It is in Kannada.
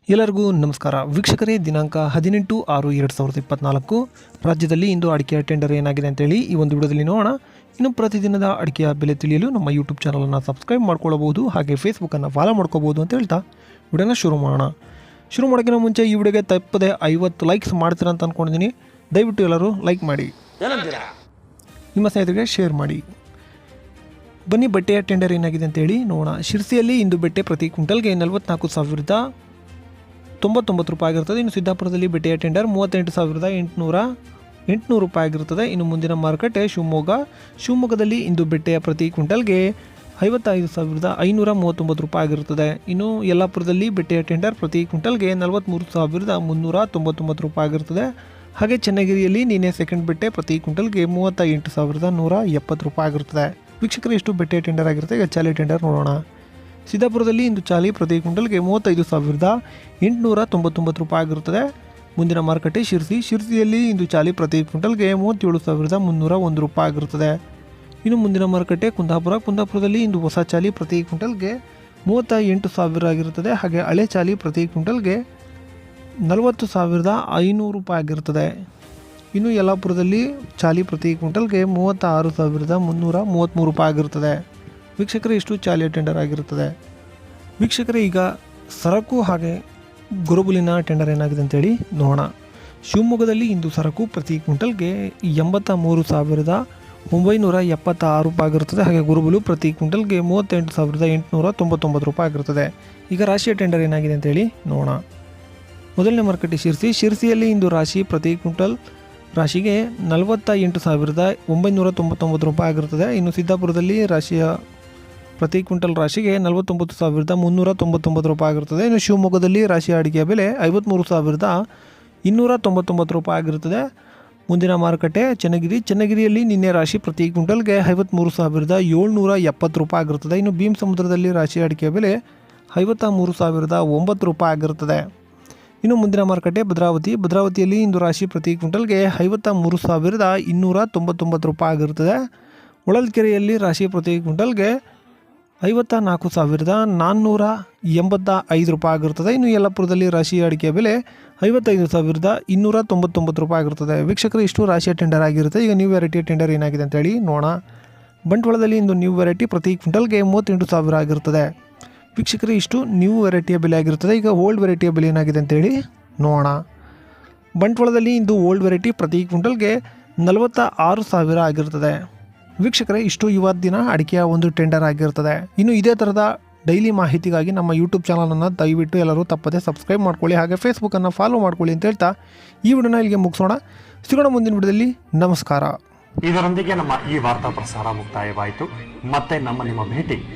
ಎಲ್ಲರಿಗೂ ನಮಸ್ಕಾರ ವೀಕ್ಷಕರೇ. ದಿನಾಂಕ 18/6/2024 ರಾಜ್ಯದಲ್ಲಿ ಇಂದು ಅಡಿಕೆಯ ಟೆಂಡರ್ ಏನಾಗಿದೆ ಅಂತೇಳಿ ಈ ಒಂದು ವಿಡಿಯೋದಲ್ಲಿ ನೋಡೋಣ. ಇನ್ನು ಪ್ರತಿದಿನದ ಅಡಿಕೆಯ ಬೆಲೆ ತಿಳಿಯಲು ನಮ್ಮ ಯೂಟ್ಯೂಬ್ ಚಾನಲನ್ನು ಸಬ್ಸ್ಕ್ರೈಬ್ ಮಾಡ್ಕೊಳ್ಳಬಹುದು, ಹಾಗೆ ಫೇಸ್ಬುಕ್ಕನ್ನು ಫಾಲೋ ಮಾಡ್ಕೋಬಹುದು ಅಂತ ಹೇಳ್ತಾ ವಿಡಿಯೋನ ಶುರು ಮಾಡೋಣ. ಶುರು ಮಾಡೋಕ್ಕಿಂತ ಮುಂಚೆ ಈ ವಿಡಿಯೋಗೆ ತಪ್ಪದೆ 50 ಲೈಕ್ಸ್ ಮಾಡ್ತೀರಾ ಅಂತ ಅಂದ್ಕೊಂಡಿದ್ದೀನಿ. ದಯವಿಟ್ಟು ಎಲ್ಲರೂ ಲೈಕ್ ಮಾಡಿ, ನಿಮ್ಮ ಸ್ನೇಹಿತರಿಗೆ ಶೇರ್ ಮಾಡಿ. ಬನ್ನಿ ಬಟ್ಟೆಯ ಟೆಂಡರ್ ಏನಾಗಿದೆ ಅಂತೇಳಿ ನೋಡೋಣ. ಶಿರ್ಸಿಯಲ್ಲಿ ಇಂದು ಬೆಟ್ಟೆ ಪ್ರತಿ ಕ್ವಿಂಟಲ್ಗೆ 44,099 ರೂಪಾಯಿ ಆಗಿರ್ತದೆ. ಇನ್ನು ಸಿದ್ದಾಪುರದಲ್ಲಿ ಬೆಟ್ಟೆಯ ಟೆಂಡರ್ 38,800 ರೂಪಾಯಿ ಆಗಿರ್ತದೆ. ಇನ್ನು ಮುಂದಿನ ಮಾರುಕಟ್ಟೆ ಶಿವಮೊಗ್ಗದಲ್ಲಿ ಇಂದು ಬೆಟ್ಟೆಯ ಪ್ರತಿ ಕ್ವಿಂಟಲ್ಗೆ 55,539 ರೂಪಾಯಿ ಆಗಿರುತ್ತದೆ. ಇನ್ನು ಯಲ್ಲಾಪುರದಲ್ಲಿ ಬೆಟ್ಟೆಯ ಟೆಂಡರ್ ಪ್ರತಿ ಕ್ವಿಂಟಲ್ಗೆ 43,399 ರೂಪಾಯಿ ಆಗಿರುತ್ತದೆ. ಹಾಗೆ ಚನ್ನಗಿರಿಯಲ್ಲಿ ನಿನ್ನೆ ಸೆಕೆಂಡ್ ಬೆಟ್ಟೆ ಪ್ರತಿ ಕ್ವಿಂಟಲ್ಗೆ 38,170 ರೂಪಾಯಿ ಆಗಿರುತ್ತದೆ. ವೀಕ್ಷಕರು ಎಷ್ಟು ಬೆಟ್ಟೆಯ ಟೆಂಡರ್ ಆಗಿರುತ್ತೆ. ಈಗ ಚಾಲಿ ಟೆಂಡರ್ ನೋಡೋಣ. ಸಿದ್ದಾಪುರದಲ್ಲಿ ಇಂದು ಚಾಲಿ ಪ್ರತಿ ಕ್ವಿಂಟಲ್ಗೆ 35,899 ರೂಪಾಯಿ ಆಗಿರುತ್ತದೆ. ಮುಂದಿನ ಮಾರುಕಟ್ಟೆ ಶಿರ್ಸಿಯಲ್ಲಿ ಇಂದು ಚಾಲಿ ಪ್ರತಿ ಕ್ವಿಂಟಲ್ಗೆ 37,301 ರೂಪಾಯಿ ಆಗಿರುತ್ತದೆ. ಇನ್ನು ಮುಂದಿನ ಮಾರುಕಟ್ಟೆ ಕುಂದಾಪುರದಲ್ಲಿ ಇಂದು ಹೊಸ ಚಾಲಿ ಪ್ರತಿ ಕ್ವಿಂಟಲ್ಗೆ 38,000 ಆಗಿರುತ್ತದೆ. ಹಾಗೆ ಹಳೆ ಚಾಲಿ ಪ್ರತಿ ಕ್ವಿಂಟಲ್ಗೆ 40,500 ರೂಪಾಯಿ ಆಗಿರುತ್ತದೆ. ಇನ್ನು ಯಲ್ಲಾಪುರದಲ್ಲಿ ಚಾಲಿ ಪ್ರತಿ ಕ್ವಿಂಟಲ್ಗೆ 36,333 ರೂಪಾಯಿ ಆಗಿರುತ್ತದೆ. ವೀಕ್ಷಕರೇ ಇಷ್ಟು ಚಾಲಿಯ ಟೆಂಡರ್ ಆಗಿರುತ್ತದೆ. ವೀಕ್ಷಕರೇ ಈಗ ಸರಕು ಹಾಗೆ ಗುರುಬುಲಿನ ಟೆಂಡರ್ ಏನಾಗಿದೆ ಅಂತೇಳಿ ನೋಡೋಣ. ಶಿವಮೊಗ್ಗದಲ್ಲಿ ಇಂದು ಸರಕು ಪ್ರತಿ ಕ್ವಿಂಟಲ್ಗೆ 83,976 ರೂಪಾಯಿ ಆಗಿರುತ್ತದೆ. ಹಾಗೆ ಗುರುಬುಲು ಪ್ರತಿ ಕ್ವಿಂಟಲ್ಗೆ 38,899 ರೂಪಾಯಿ ಆಗಿರುತ್ತದೆ. ಈಗ ರಾಶಿಯ ಟೆಂಡರ್ ಏನಾಗಿದೆ ಅಂತೇಳಿ ನೋಡೋಣ. ಮೊದಲನೇ ಮಾರುಕಟ್ಟೆ ಶಿರ್ಸಿಯಲ್ಲಿ ಇಂದು ರಾಶಿ ಪ್ರತಿ ಕ್ವಿಂಟಲ್ ರಾಶಿಗೆ 48,999 ರೂಪಾಯಿ ಆಗಿರುತ್ತದೆ. ಇನ್ನು ಸಿದ್ದಾಪುರದಲ್ಲಿ ರಾಶಿಯ ಪ್ರತಿ ಕ್ವಿಂಟಲ್ ರಾಶಿಗೆ 49,399 ರೂಪಾಯಿ ಆಗಿರುತ್ತದೆ. ಇನ್ನು ಶಿವಮೊಗ್ಗದಲ್ಲಿ ರಾಶಿಯ ಅಡಿಕೆಯ ಬೆಲೆ 53,299 ರೂಪಾಯಿ ಆಗಿರುತ್ತದೆ. ಮುಂದಿನ ಮಾರುಕಟ್ಟೆ ಚನ್ನಗಿರಿಯಲ್ಲಿ ನಿನ್ನೆ ರಾಶಿ ಪ್ರತಿ ಕ್ವಿಂಟಲ್ಗೆ 53,770 ರೂಪಾಯಿ ಆಗಿರುತ್ತದೆ. ಇನ್ನು ಭೀಮಸಮುದ್ರದಲ್ಲಿ ರಾಶಿಯ ಅಡಿಕೆಯ ಬೆಲೆ 53,009 ರೂಪಾಯಿ ಆಗಿರುತ್ತದೆ. ಇನ್ನು ಮುಂದಿನ ಮಾರುಕಟ್ಟೆ ಭದ್ರಾವತಿಯಲ್ಲಿ ಇಂದು ರಾಶಿ ಪ್ರತಿ ಕ್ವಿಂಟಲ್ಗೆ 53,299 ರೂಪಾಯಿ ಆಗಿರುತ್ತದೆ. ಹೊಳಲ್ಕೆರೆಯಲ್ಲಿ ರಾಶಿ ಪ್ರತಿ ಕ್ವಿಂಟಲ್ಗೆ 54,485 ರೂಪಾಯಿ ಆಗಿರುತ್ತದೆ. ಇನ್ನು ಯಲ್ಲಾಪುರದಲ್ಲಿ ರಾಶಿಯ ಅಡಿಕೆಯ ಬೆಲೆ 55,299 ರೂಪಾಯಿ ಆಗಿರುತ್ತದೆ. ವೀಕ್ಷಕರು ಇಷ್ಟು ರಾಶಿಯ ಟೆಂಡರ್ ಆಗಿರುತ್ತೆ. ಈಗ ನ್ಯೂ ವೆರೈಟಿಯ ಟೆಂಡರ್ ಏನಾಗಿದೆ ಅಂತೇಳಿ ನೋಡೋಣ. ಬಂಟ್ವಾಳದಲ್ಲಿ ಇಂದು ನ್ಯೂ ವೆರೈಟಿ ಪ್ರತಿ ಕ್ವಿಂಟಲ್ಗೆ 38,000 ಆಗಿರುತ್ತದೆ. ವೀಕ್ಷಕರು ಇಷ್ಟು ನ್ಯೂ ವೆರೈಟಿಯ ಬೆಲೆ ಆಗಿರುತ್ತದೆ. ಈಗ ಓಲ್ಡ್ ವೆರೈಟಿಯ ಬೆಲೆ ಏನಾಗಿದೆ ಅಂತೇಳಿ ನೋಡೋಣ. ಬಂಟ್ವಾಳದಲ್ಲಿ ಇಂದು ಓಲ್ಡ್ ವೆರೈಟಿ ಪ್ರತಿ ಕ್ವಿಂಟಲ್ಗೆ 46,000 ಆಗಿರುತ್ತದೆ. ವೀಕ್ಷಕರೇ ಇಷ್ಟು ಇವತ್ತು ದಿನ ಅಡಿಕೆಯ ಒಂದು ಟೆಂಡರ್ ಆಗಿರ್ತದೆ. ಇನ್ನು ಇದೇ ಥರದ ಡೈಲಿ ಮಾಹಿತಿಗಾಗಿ ನಮ್ಮ ಯೂಟ್ಯೂಬ್ ಚಾನಲನ್ನು ದಯವಿಟ್ಟು ಎಲ್ಲರೂ ತಪ್ಪದೆ ಸಬ್ಸ್ಕ್ರೈಬ್ ಮಾಡ್ಕೊಳ್ಳಿ, ಹಾಗೆ ಫೇಸ್ಬುಕ್ಕನ್ನು ಫಾಲೋ ಮಾಡ್ಕೊಳ್ಳಿ ಅಂತ ಹೇಳ್ತಾ ಈ ವಿಡಿಯೋನ ಇಲ್ಲಿಗೆ ಮುಗಿಸೋಣ. ಸಿಗೋಣ ಮುಂದಿನ ವಿಡಿಯೋದಲ್ಲಿ. ನಮಸ್ಕಾರ. ಇದರೊಂದಿಗೆ ನಮ್ಮ ಈ ವಾರ್ತಾ ಪ್ರಸಾರ ಮುಕ್ತಾಯವಾಯಿತು. ಮತ್ತೆ ನಿಮ್ಮ ಭೇಟಿ